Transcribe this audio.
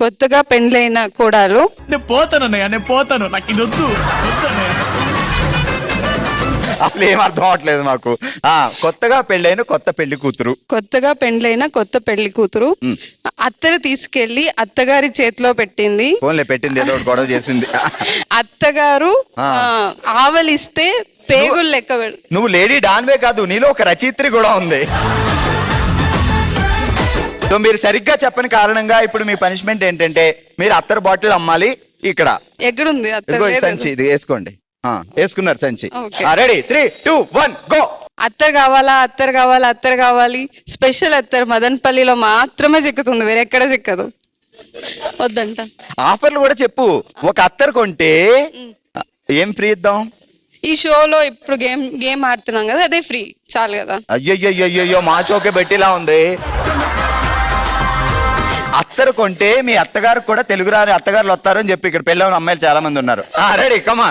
కొత్తగా పెండ్లైన కోడలు. నేను పోతాను నాకు ఇది వద్దు. అసలు ఏం అర్థం అవట్లేదు మాకు. కొత్తగా పెళ్ళైన కొత్త పెళ్లి కూతురు. కొత్తగా పెండ్లైన కొత్త పెళ్లి కూతురు అత్తరు తీసుకెళ్లి అత్తగారి చేతిలో పెట్టింది. ఫోన్లే పెట్టింది, ఏదో ఒకటి గొడవ చేసింది. అత్తగారు ఆవలిస్తే పేగులు లెక్క నువ్వు లేడీ డాన్వే కాదు, నీలో ఒక రచయిత్రి కూడా ఉంది. సో మీరు సరిగ్గా చెప్పని కారణంగా ఇప్పుడు మీ పనిష్మెంట్ ఏంటంటే మీరు అత్తర్ బాటిల్ అమ్మాలి. ఇక్కడ ఎక్కడుంది సంచి, ఇది వేసుకోండి. వేసుకున్నారు సంచి. Okay. Ready 3, 2, 1 go. అత్తరు కావాలా, అత్తరు కావాలా, అత్తరు కావాలి. స్పెషల్ అత్తరు మదనపల్లిలో మాత్రమే చిక్కుతుంది, వేరే ఎక్కడ చిక్కదు. వద్దంట. ఆఫర్లు కూడా చెప్పు. ఒక అత్తర్ కొంటే ఏం ఫ్రీ ఇద్దాం? ఈ షోలో ఇప్పుడు గేమ్ ఆడుతున్నాం కదా, అదే ఫ్రీ, చాలు కదా. అయ్యో మా షోకే పెట్టిలా ఉంది. అత్తరు కొంటే మీ అత్తగారు కూడా తెలుగు రాని అత్తగారులు వస్తారు అని చెప్పి ఇక్కడ పెళ్ళి అమ్మాయిలు చాలా మంది ఉన్నారు. Ready come on.